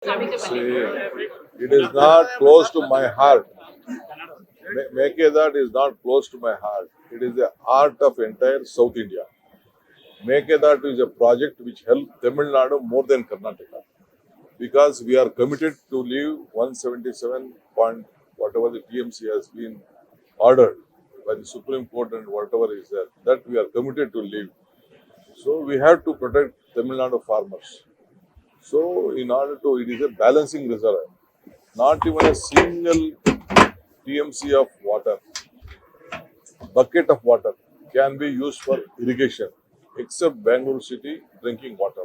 See, it is not close to my heart. Mekedat is not close to my heart. It is the art of entire South India. Mekedat is a project which helped Tamil Nadu more than Karnataka because we are committed to leave 177 point whatever the TMC has been ordered by the Supreme Court and whatever is there, that we are committed to leave. So we have to protect Tamil Nadu farmers. So in order to, it is a balancing reservoir. Not even a single TMC of water, bucket of water can be used for irrigation except Bangalore city drinking water.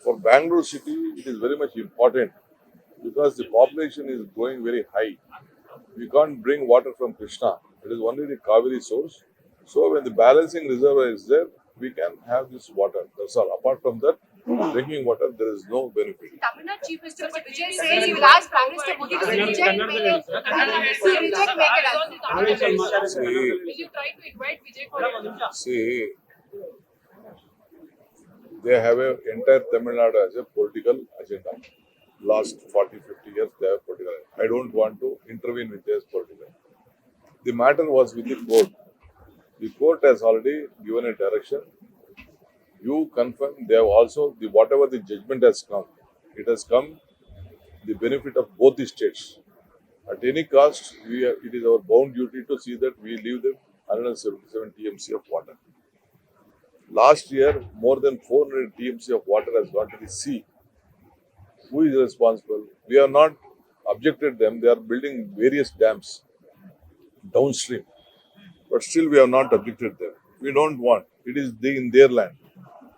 For Bangalore city, it is very much important because the population is growing very high. We can't bring water from Krishna. It is only the Kaveri source. So when the balancing reservoir is there, we can have this water. That's all. Apart from that, drinking water, there is no benefit. Tamil Nadu Chief Minister Vijay says he will ask Prime Minister Modi to reject Mekedad. See, Will you try to invite Vijay for it? see, they have an entire Tamil Nadu as a political agenda. Last 40, 50 years, they have political. I don't want to intervene with their political. The matter was with the court. The court has already given a direction. You confirm they have also the whatever the judgment has come. It has come the benefit of both the states. At any cost, it is our bound duty to see that we leave them 177 TMC of water. Last year, more than 400 TMC of water has gone to the sea. Who is responsible? We have not objected them. They are building various dams downstream, but still we have not objected them. We don't want. It is in their land.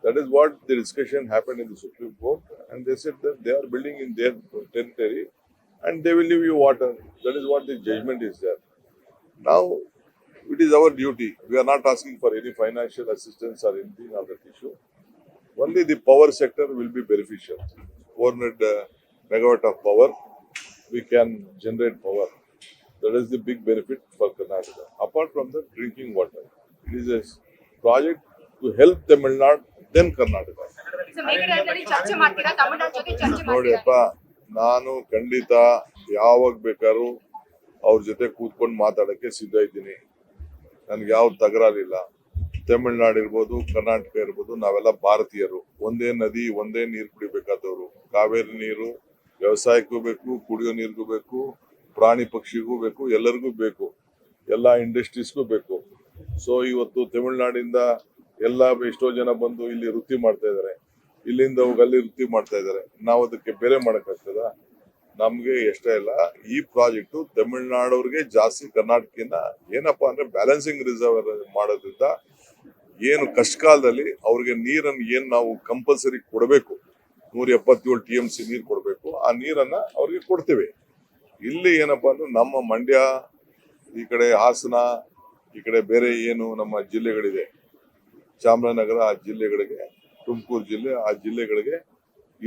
That is what the discussion happened in the Supreme Court, and they said that they are building in their territory, and they will leave you water. That is what the judgment is there. Now, it is our duty. We are not asking for any financial assistance or anything on that issue. Only the power sector will be beneficial. 400 megawatt of power, we can generate power. That is the big benefit for Karnataka. Apart from the drinking water, it is a project to help Tamil Nadu, then Karnataka. So Mekedadದಲ್ಲಿ ಚರ್ಚೆ ಮಾಡ್ತೀರಾ ತಮಿಳುನಾಡು ಜೊತೆ ಚರ್ಚೆ ಮಾಡ್ತೀರಾ ನೋಡಿಯಪ್ಪ, ನಾನು ಖಂಡಿತ ಯಾವಾಗ ಬೇಕಾದ್ರೂ ಅವ್ರ ಜೊತೆ ಕೂತ್ಕೊಂಡು ಮಾತಾಡಕ್ಕೆ ಸಿದ್ಧ ಇದ್ದೀನಿ. ನನ್ಗೆ ಯಾವ ತಕರಾರಿಲ್ಲ. ತಮಿಳುನಾಡು ಇರ್ಬೋದು, ಕರ್ನಾಟಕ ಇರ್ಬೋದು, ನಾವೆಲ್ಲ ಭಾರತೀಯರು. ಒಂದೇ ನದಿ, ಒಂದೇ ನೀರು ಕುಡಿಬೇಕಾದವರು. ಕಾವೇರಿ ನೀರು ವ್ಯವಸಾಯಕ್ಕೂ ಬೇಕು, ಕುಡಿಯೋ ನೀರಿಗೂ ಬೇಕು, ಪ್ರಾಣಿ ಪಕ್ಷಿಗೂ ಬೇಕು, ಎಲ್ಲರಿಗೂ ಬೇಕು, ಎಲ್ಲ ಇಂಡಸ್ಟ್ರೀಸ್ಗೂ ಬೇಕು. ಸೊ ಇವತ್ತು ತಮಿಳುನಾಡಿಂದ ಎಲ್ಲ ಎಷ್ಟೋ ಜನ ಬಂದು ಇಲ್ಲಿ ವೃತ್ತಿ ಮಾಡ್ತಾ ಇದ್ದಾರೆ, ಇಲ್ಲಿಂದ ಹೋಗಿ ಅಲ್ಲಿ ವೃತ್ತಿ ಮಾಡ್ತಾ ಇದ್ದಾರೆ. ನಾವು ಅದಕ್ಕೆ ಬೇರೆ ಮಾಡೋಕ್ಕಾಗ್ತದ? ನಮ್ಗೆ ಇಷ್ಟ ಇಲ್ಲ. ಈ ಪ್ರಾಜೆಕ್ಟು ತಮಿಳುನಾಡವ್ರಿಗೆ ಜಾಸ್ತಿ, ಕರ್ನಾಟಕದಿಂದ ಏನಪ್ಪಾ ಅಂದ್ರೆ ಬ್ಯಾಲೆನ್ಸಿಂಗ್ ರಿಸರ್ವ್ ಮಾಡೋದ್ರಿಂದ ಏನು ಕಷ್ಟಕಾಲದಲ್ಲಿ ಅವ್ರಿಗೆ ನೀರನ್ನು ಏನ್ ನಾವು ಕಂಪಲ್ಸರಿ ಕೊಡಬೇಕು, 177 TMC ನೀರು ಕೊಡಬೇಕು, ಆ ನೀರನ್ನ ಅವ್ರಿಗೆ ಕೊಡ್ತೇವೆ. ಇಲ್ಲಿ ಏನಪ್ಪಾ ಅಂದ್ರೆ ನಮ್ಮ ಮಂಡ್ಯ, ಈ ಕಡೆ ಹಾಸನ, ಈ ಕಡೆ ಬೇರೆ ಏನು ನಮ್ಮ ಜಿಲ್ಲೆಗಳಿದೆ, ಚಾಮರಾಜನಗರ, ಆ ಜಿಲ್ಲೆಗಳಿಗೆ, ತುಮಕೂರು ಜಿಲ್ಲೆ, ಆ ಜಿಲ್ಲೆಗಳಿಗೆ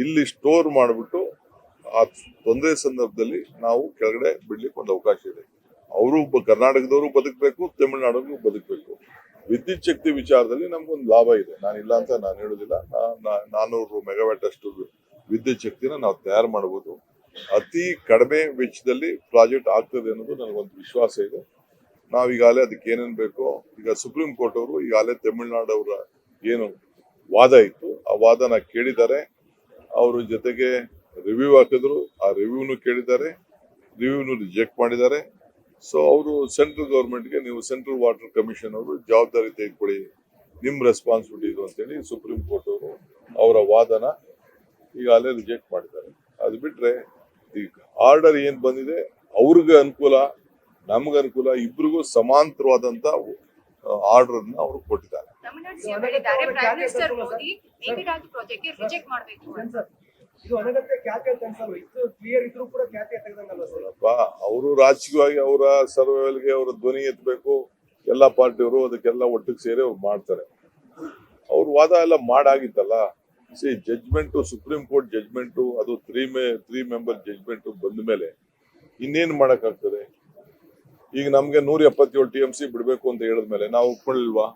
ಇಲ್ಲಿ ಸ್ಟೋರ್ ಮಾಡಿಬಿಟ್ಟು ಆ ತೊಂದರೆ ಸಂದರ್ಭದಲ್ಲಿ ನಾವು ಕೆಳಗಡೆ ಬಿಡ್ಲಿಕ್ಕೆ ಒಂದು ಅವಕಾಶ ಇದೆ. ಅವರು ಕರ್ನಾಟಕದವರು ಬದುಕಬೇಕು, ತಮಿಳುನಾಡಿಗೂ ಬದುಕಬೇಕು. ವಿದ್ಯುತ್ ಶಕ್ತಿ ವಿಚಾರದಲ್ಲಿ ನಮ್ಗೊಂದು ಲಾಭ ಇದೆ. ನಾನಿಲ್ಲ ಅಂತ ನಾನು ಹೇಳುದಿಲ್ಲ. 400 ಮೆಗಾವ್ಯಾಟ್ ಅಷ್ಟು ವಿದ್ಯುತ್ ಶಕ್ತಿನ ನಾವು ತಯಾರು ಮಾಡಬಹುದು. ಅತಿ ಕಡಿಮೆ ವೆಚ್ಚದಲ್ಲಿ ಪ್ರಾಜೆಕ್ಟ್ ಆಗ್ತದೆ ಅನ್ನೋದು ನನಗೊಂದು ವಿಶ್ವಾಸ ಇದೆ. ನಾವೀಗಾಗಲೇ ಅದಕ್ಕೆ ಏನೇನು ಬೇಕೋ, ಈಗ ಸುಪ್ರೀಂ ಕೋರ್ಟ್ ಅವರು ಈಗಾಗಲೇ ತಮಿಳುನಾಡು ಅವರ ಏನು ವಾದ ಇತ್ತು, ಆ ವಾದನ ಕೇಳಿದ್ದಾರೆ. ಅವ್ರ ಜೊತೆಗೆ ರಿವ್ಯೂ ಹಾಕಿದ್ರು, ಆ ರಿವ್ಯೂನು ಕೇಳಿದ್ದಾರೆ, ರಿವ್ಯೂನು ರಿಜೆಕ್ಟ್ ಮಾಡಿದ್ದಾರೆ. ಸೊ ಅವರು ಸೆಂಟ್ರಲ್ ಗೌರ್ಮೆಂಟ್ಗೆ, ನೀವು ಸೆಂಟ್ರಲ್ ವಾಟರ್ ಕಮಿಷನ್ ಅವರು ಜವಾಬ್ದಾರಿ ತೆಗೆದುಕೊಳ್ಳಿ, ನಿಮ್ ರೆಸ್ಪಾನ್ಸಿಬಿಲಿಟಿ ಇದು ಅಂತೇಳಿ ಸುಪ್ರೀಂ ಕೋರ್ಟ್ ಅವರು ಅವರ ವಾದನ ಈಗಾಗಲೇ ರಿಜೆಕ್ಟ್ ಮಾಡಿದ್ದಾರೆ. ಅದು ಬಿಟ್ರೆ ಈ ಆರ್ಡರ್ ಏನ್ ಬಂದಿದೆ ಅವ್ರಿಗೆ ಅನುಕೂಲ, ನಮ್ಗೆ ಅನುಕೂಲ, ಇಬ್ರಿಗೂ ಸಮಾಂತರವಾದಂತ ಆರ್ಡರ್ ಅನ್ನ ಅವರು ಕೊಟ್ಟಿದ್ದಾರೆ. ತಮಿಳುನಾಡು ಸಿಎಂ ಹೇಳಿದ್ದಾರೆ prime minister Modi Mekedatu project ಗೆ ರಿಜೆಕ್ಟ್ ಮಾಡಬೇಕು ಅಂತ. ಇದು ಅನಗತ್ಯ ಖ್ಯಾತಿ ಅಂತ ಅನ್ಸಲ್ವಾ? ಇದು ಕ್ಲಿಯರ್ ಇದ್ರೂ ಕೂಡ ಖ್ಯಾತಿ ತೆಗೆದಂಗಲ್ವಾ ಸರ್? ಅವರು ರಾಜಕೀಯವಾಗಿ ಅವರ ಸರ್ವೈವಲ್ಗೆ ಅವರ ಧ್ವನಿ ಎತ್ತಬೇಕು. ಎಲ್ಲಾ ಪಾರ್ಟಿಯವರು ಅದಕ್ಕೆಲ್ಲ ಒಟ್ಟಿಗೆ ಸೇರಿ ಅವ್ರು ಮಾಡ್ತಾರೆ. ಅವ್ರ ವಾದ ಎಲ್ಲ ಮಾಡಾಗಿತ್ತಲ್ಲ. ಜಜ್ಮೆಂಟ್, ಸುಪ್ರೀಂ ಕೋರ್ಟ್ ಜಜ್ಮೆಂಟ್, ಅದು 3 ಮೆಂಬರ್ ಜಜ್ಮೆಂಟ್ ಬಂದ ಮೇಲೆ ಇನ್ನೇನ್ ಮಾಡಕ್ ಆಗ್ತದೆ? ಈಗ ನಮ್ಗೆ 177 TMC ಬಿಡ್ಬೇಕು ಅಂತ ಹೇಳಿದ್ಮೇಲೆ ನಾವು ಒಪ್ಕೊಳ್ಳಿಲ್ವಾ?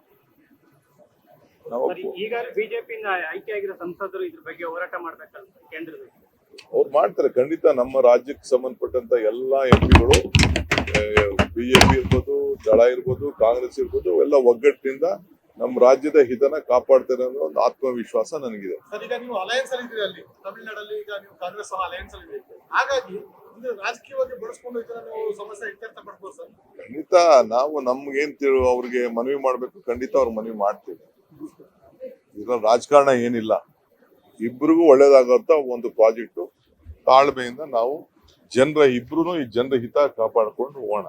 ಈಗ ಬಿಜೆಪಿ ಆಯ್ಕೆ ಆಗಿರೋ ಸಂಸದರು ಇದ್ರ ಬಗ್ಗೆ ಹೋರಾಟ ಮಾಡ್ಬೇಕಲ್ಲ ಕೇಂದ್ರದಲ್ಲಿ? ಅವ್ರು ಮಾಡ್ತಾರೆ ಖಂಡಿತ. ನಮ್ಮ ರಾಜ್ಯಕ್ಕೆ ಸಂಬಂಧಪಟ್ಟಂತ ಎಲ್ಲಾ ಎಂಪಿಗಳು ಬಿಜೆಪಿ ಇರ್ಬೋದು, ದಳ ಇರ್ಬೋದು, ಕಾಂಗ್ರೆಸ್ ಇರ್ಬೋದು, ಎಲ್ಲ ಒಗ್ಗಟ್ಟಿನಿಂದ ನಮ್ಮ ರಾಜ್ಯದ ಹಿತನ ಕಾಪಾಡ್ತಾರೆ ಅನ್ನೋ ಒಂದು ಆತ್ಮವಿಶ್ವಾಸ ನನಗಿದೆ. ಸರ್, ಈಗ ನೀವು ಅಲಯನ್ಸ್ ಅಲ್ಲಿ ಇದ್ದೀರಿ, ಅಲ್ಲಿ ತಮಿಳುನಾಡಲ್ಲಿ ಈಗ ನೀವು ಕಾಂಗ್ರೆಸ್ ಅಲಯನ್ಸ್ ಅಲ್ಲಿ ಇದೆ. ಹಾಗಾಗಿ ಇದು ರಾಜಕೀಯವಾಗಿ ಬಳಸ್ಕೊಂಡು ಈ ತರ ನೀವು ಸಮಸ್ಯೆ ಇತ್ಯರ್ಥ ಪಡ್ಬೋದು ಸರ್. ಖಂಡಿತ ನಾವು ನಮ್ಗೇನ್ ಅವ್ರಿಗೆ ಮನವಿ ಮಾಡ್ಬೇಕು, ಖಂಡಿತ ಅವ್ರ ಮನವಿ ಮಾಡ್ತೀವಿ. ಇದ್ರಲ್ಲಿ ರಾಜಕಾರಣ ಏನಿಲ್ಲ, ಇಬ್ರಿಗೂ ಒಳ್ಳೇದಾಗಂತ ಒಂದು ಪ್ರಾಜೆಕ್ಟ್. ತಾಳ್ಮೆಯಿಂದ ನಾವು ಇಬ್ರು ಈ ಜನರ ಹಿತ ಕಾಪಾಡ್ಕೊಂಡು ಹೋಗೋಣ.